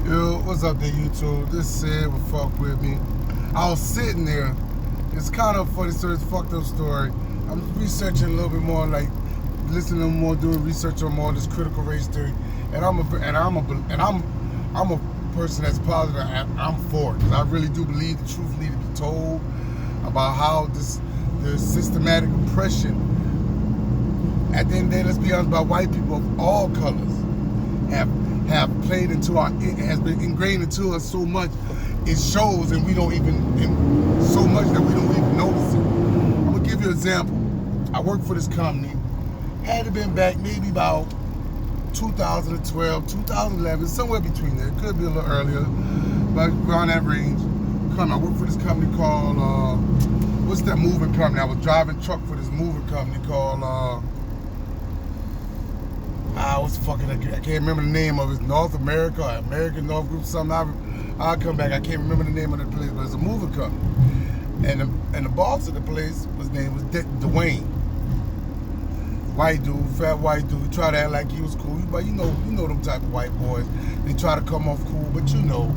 Yo, what's up there, YouTube? This Sid will fuck with me. I was sitting there. It's kind of a funny story. It's a fucked up story. I'm researching a little bit more, like listening to more, doing research on more this critical race theory. And I'm a person that's positive. I'm for it because I really do believe the truth need to be told about how the systematic oppression. At the end of the day, let's be honest, by white people of all colors have played into has been ingrained into us so much, it shows, and we don't even, so much that we don't even notice it. I'm gonna give you an example. I work for this company. Had it been back maybe about 2012, 2011, somewhere between there. It could be a little earlier, but around that range. I work for this company called, what's that moving company? I was driving truck for this moving company called, what's the fucking, I can't remember the name of it. It's North America or American North Group, something. I'll come back. I can't remember the name of the place, but it's a moving company. And the boss of the place, his name was Dwayne. White dude, fat white dude. He tried to act like he was cool, but you know them type of white boys. They try to come off cool, but you know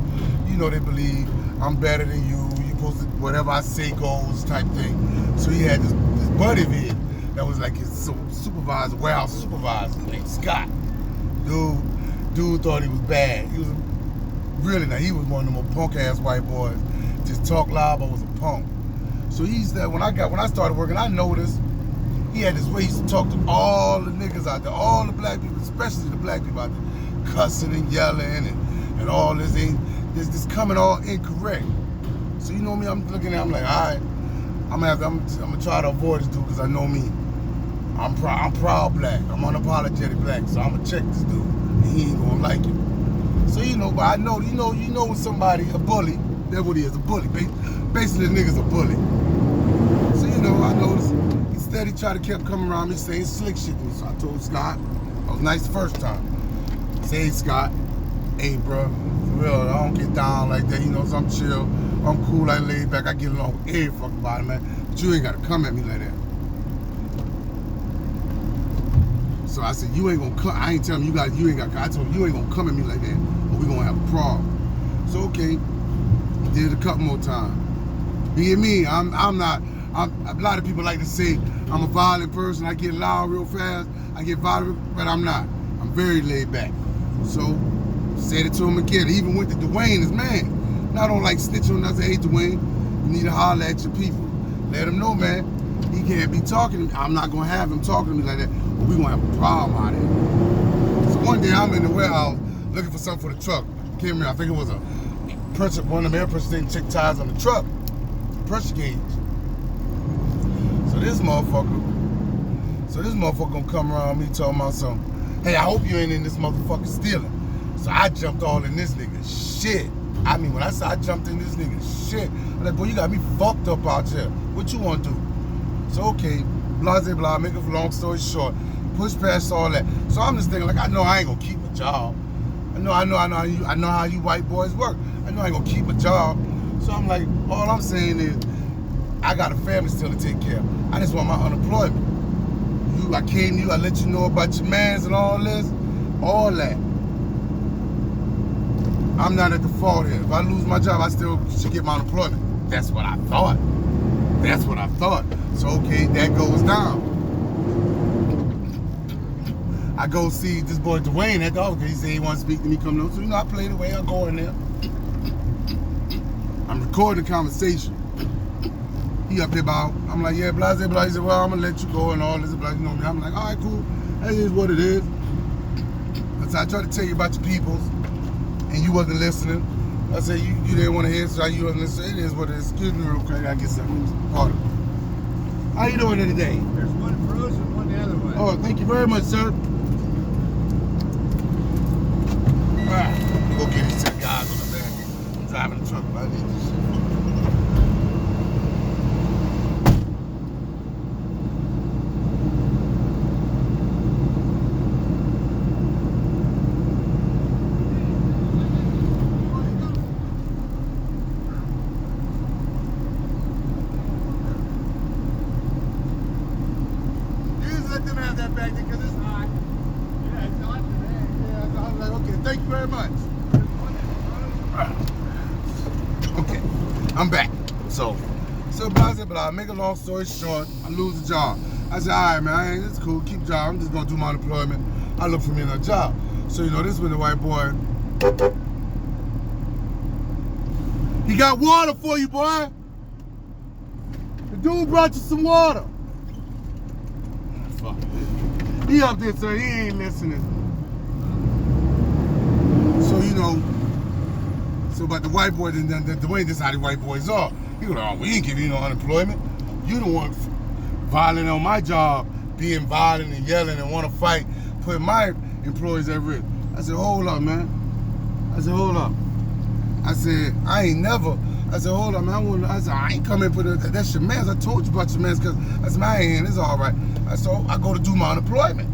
they believe I'm better than you. You supposed to, whatever I say goes type thing. So he had this buddy of his that was like his supervisor, warehouse supervisor, named Scott. Dude thought he was bad. He was really not. He was one of them punk ass white boys. Just talk loud, but was a punk. So he's that when I started working, I noticed he had this way. He used to talk to all the niggas out there, all the black people, especially the black people out there, cussing and yelling and all this. This coming all incorrect. So you know me, I'm looking at, I'm like, all right, I'm gonna try to avoid this dude because I know me. I'm proud black. I'm unapologetic black. So I'm gonna check this dude, and he ain't gonna like it. So but I know, you know when somebody a bully, that's what he is, a bully. Basically, the nigga's a bully. So I noticed. He tried to keep coming around me saying slick shit to me. So I told Scott, I was nice the first time. I said, hey Scott, hey bro, for real, I don't get down like that, so I'm chill, I'm cool, I laid back, I get along with every fucking body, man. But you ain't gotta come at me like that. So I said, you ain't gonna come, I ain't telling you ain't got, I told him, you ain't gonna come at me like that, or we gonna have a problem. So okay, did it a couple more times. Being me, I'm not, a lot of people like to say I'm a violent person. I get loud real fast. I get violent, but I'm not. I'm very laid back. So, said it to him again. He even went to Dwayne, his man. Now, I don't like snitching on us. Hey, Dwayne, you need to holler at your people. Let him know, man. He can't be talking to me. I'm not going to have him talking to me like that. But we're going to have a problem out here. So one day, I'm in the warehouse looking for something for the truck. Can't remember. I think it was one of the air pressure things, check tires on the truck. Pressure gauge. So this motherfucker gonna come around me talking about something. Hey, I hope you ain't in this motherfucker stealing. So I jumped all in this nigga shit. I mean, when I said I jumped in this nigga shit, I'm like, boy, you got me fucked up out here. What you want to do? So okay, blah, blah, blah, make a long story short, push past all that. So I'm just thinking, like, I know I ain't gonna keep a job. I know how you white boys work. I know I ain't gonna keep a job. So I'm like, all I'm saying is, I got a family still to take care of. I just want my unemployment. I came to you, I let you know about your mans and all this, all that. I'm not at the fault here. If I lose my job, I still should get my unemployment. That's what I thought. So okay, that goes down. I go see this boy Dwayne at the office. He said he wants to speak to me coming up. So I play the way I go in there. I'm recording the conversation. He up there about, I'm like, yeah, blah, blah, blah. He said, well, I'm going to let you go and all this, blah, I'm like, all right, cool. That is what it is. So I tried to tell you about your peoples, and you wasn't listening. I said, you didn't want to hear, so you wasn't listening. It is what it is. Excuse me real quick. I got to get something. Pardon. How you doing today? There's one frozen, one the other way. Oh, thank you very much, sir. All right. Go get these 10 guys on the back. I'm driving the truck, but I need this shit. Back there because it's hot. Yeah, it's hot today. Yeah, I was like, okay, thank you very much. I'm back. So blah, blah, blah. Make a long story short, I lose the job. I said, all right, man, it's cool. Keep the job. I'm just going to do my unemployment. I look for me another job. So, you know, this is when the white boy, he got water for you, boy. The dude brought you some water. Fuck. He up there, so he ain't listening. So, you know, but the white boy, the way this how the white boys are. He go, oh, we ain't giving you no unemployment. You the one violent on my job, being violent and yelling and want to fight, putting my employees at risk. I said, hold up, man. I said, hold up. I said, I ain't never. I said, hold up, man. I said, I ain't coming for that. That's your man's. I told you about your man's because that's my hand. It's all right. So I go to do my unemployment.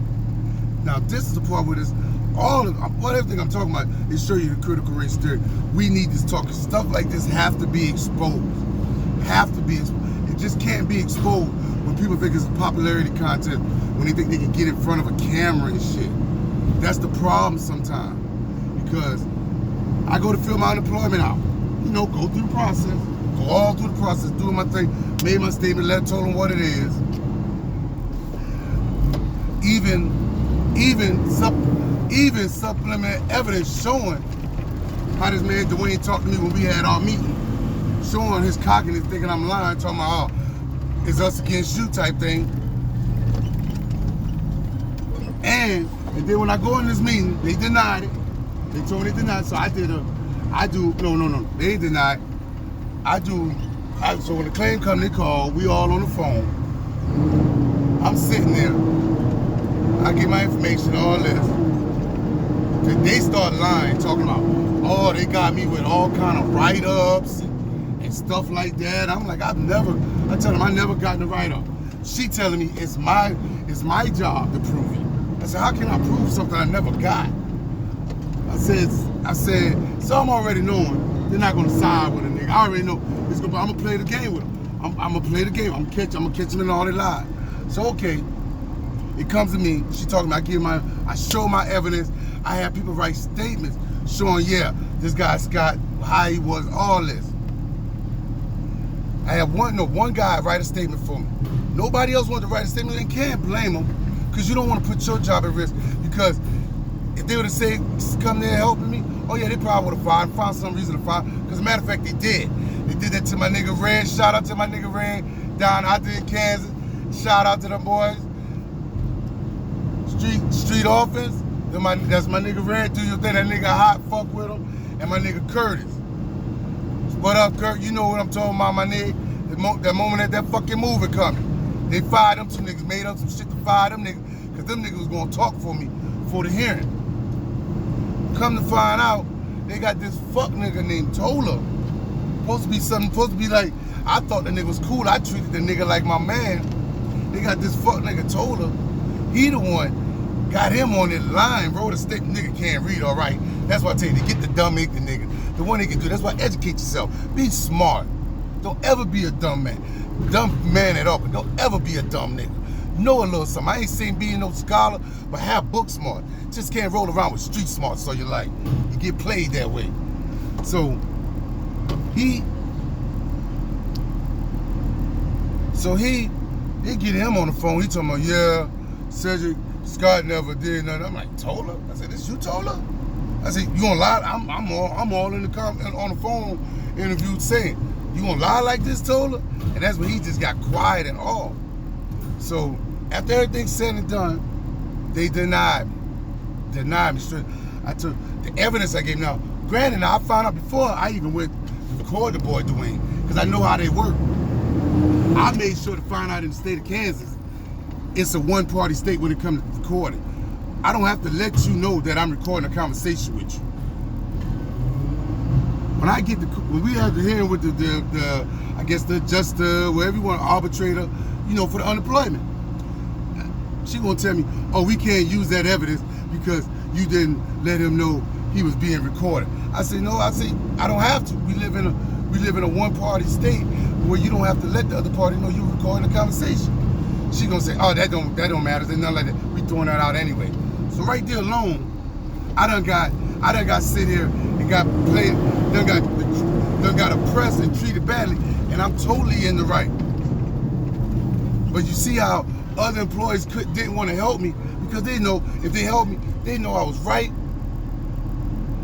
Now, this is the part where this, everything I'm talking about is show you the critical race theory. We need this talk. Stuff like this have to be exposed. Have to be exposed. It just can't be exposed when people think it's a popularity contest, when they think they can get in front of a camera and shit. That's the problem sometimes. Because I go to fill my unemployment out. You know, go through the process. Go all through the process, doing my thing, made my statement, told them what it is. Even supplement evidence showing how this man Dwayne talked to me when we had our meeting. Showing his cockiness, thinking I'm lying, talking about, oh, it's us against you type thing. And then when I go in this meeting, they denied it. They told me they denied it, so no, they denied. So when the claim come, they call, we all on the phone. I'm sitting there. I get my information, all this. Then they start lying, talking about, oh, they got me with all kind of write-ups and stuff like that. I'm like, I tell them I never gotten a write-up. She telling me it's my job to prove it. I said, how can I prove something I never got? I said, so I'm already knowing they're not gonna side with a nigga. I already know I'm gonna play the game with them. I'm gonna play the game. I'm gonna catch them in all their lies. So okay, it comes to me. She talking about I show my evidence. I have people write statements showing, yeah, this guy Scott, how he was, all this. I have one guy write a statement for me. Nobody else wanted to write a statement, and can't blame them, because you don't want to put your job at risk. Because if they would have said, come there helping me, oh yeah, they probably would have found some reason to fire. Because as a matter of fact, they did. They did that to my nigga Red. Shout out to my nigga Red down out there in Kansas. Shout out to them boys. Street offense. That's my nigga Red. Do your thing. That nigga Hot, fuck with him. And my nigga Curtis. What up, Kurt? You know what I'm talking about, my nigga. That moment that fucking movie coming. They fired them two niggas, made up some shit to fire them niggas, because them niggas was gonna talk for me for the hearing. Come to find out, they got this fuck nigga named Tola. Supposed to be like, I thought the nigga was cool. I treated the nigga like my man. They got this fuck nigga Tola. He the one got him on that line, wrote a statement. Nigga can't read, all right. That's why I tell you to get the dumb ignorant nigga. The one he can do. That's why educate yourself. Be smart. Don't ever be a dumb man. Dumb man at all, but don't ever be a dumb nigga. Know a little something. I ain't saying being no scholar, but have book smart. Just can't roll around with street smart, so you like, you get played that way. So he get him on the phone. He talking about, yeah, Cedric Scott never did nothing. I'm like, Tola? I said, this you Tola? I said, you gonna lie? I'm all on the phone interview saying, you gonna lie like this, Tola? And that's when he just got quiet and all. So after everything's said and done, they denied me straight. I took the evidence I gave. Now, granted, I found out before I even went to record the boy Dwayne, because I know how they work. I made sure to find out in the state of Kansas, it's a one-party state when it comes to recording. I don't have to let you know that I'm recording a conversation with you. When we have the hearing with the I guess the adjuster, wherever you want, arbitrator, you know, for the unemployment, she gonna tell me, oh, we can't use that evidence because you didn't let him know he was being recorded. I say no. I don't have to. We live in a one-party state where you don't have to let the other party know you're recording a conversation. She gonna say, oh, that don't matter. There's nothing like that. We throwing that out anyway. So right there alone, I I done got sit here and got played, done got oppressed and treated badly, and I'm totally in the right. But you see how other employees didn't want to help me because they know if they helped me, they know I was right.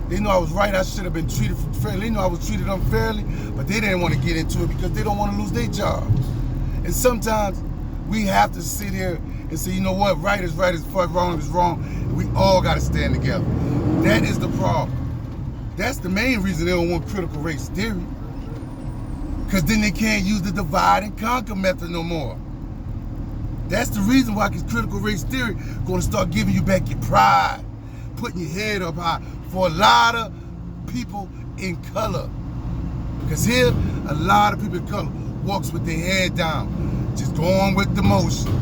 They know I was right. I should have been treated fairly. They know I was treated unfairly, but they didn't want to get into it because they don't want to lose their jobs. And sometimes we have to sit here and say, you know what, right is right, wrong is wrong, and we all got to stand together. That is the problem. That's the main reason they don't want critical race theory, because then they can't use the divide and conquer method no more. That's the reason why, because critical race theory going to start giving you back your pride, putting your head up high for a lot of people in color. Because here, a lot of people in color walks with their head down, just going with the motion.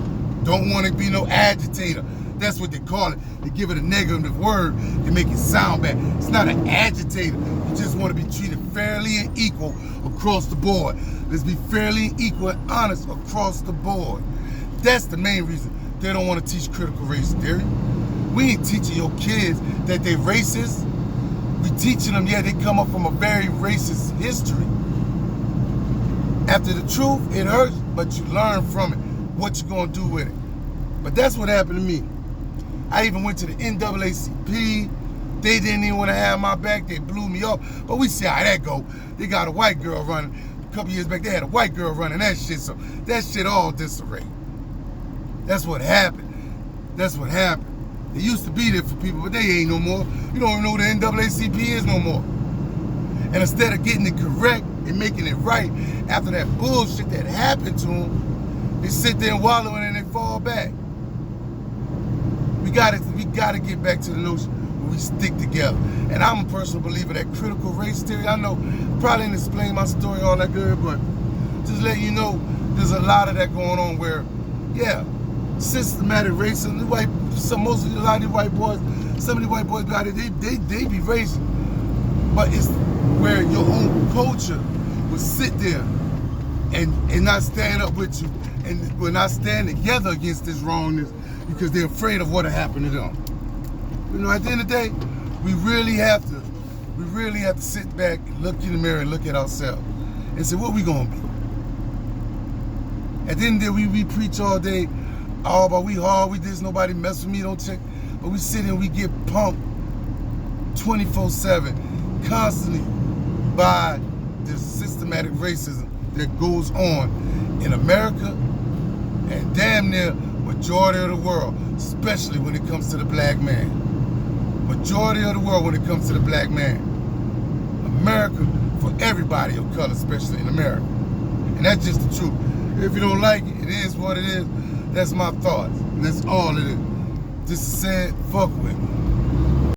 Don't want to be no agitator. That's what they call it. They give it a negative word to make it sound bad. It's not an agitator. You just want to be treated fairly and equal across the board. Let's be fairly and equal and honest across the board. That's the main reason they don't want to teach critical race theory. We ain't teaching your kids that they racist. We teaching them, yeah, they come up from a very racist history. After the truth, it hurts, but you learn from it, what you're gonna do with it. But that's what happened to me. I even went to the NAACP. They didn't even want to have my back. They blew me off. But we see how that go. They got a white girl running. A couple years back, they had a white girl running that shit. So that shit all disarray. That's what happened. That's what happened. They used to be there for people, but they ain't no more. You don't even know what the NAACP is no more. And instead of getting it correct and making it right after that bullshit that happened to them, they sit there and wallow and then they fall back. We gotta get back to the notion where we stick together. And I'm a personal believer that critical race theory, I know, probably didn't explain my story all that good, but just let you know, there's a lot of that going on where, yeah, systematic racism. A lot of these white boys, some of the white boys got it. They be racist, but it's where your own culture will sit there and not stand up with you, and will not stand together against this wrongness because they're afraid of what'll happen to them. You know, at the end of the day, we really have to sit back, look in the mirror, and look at ourselves, and say, what we gonna be? At the end of the day, we preach all day. Oh, but we hard, we this, nobody mess with me, don't check. But we sit and we get pumped 24/7, constantly by this systematic racism that goes on in America and damn near majority of the world, especially when it comes to the black man. Majority of the world when it comes to the black man. America, for everybody of color, especially in America. And that's just the truth. If you don't like it, it is what it is. That's my thoughts. And that's all it is. Just said, fuck with me.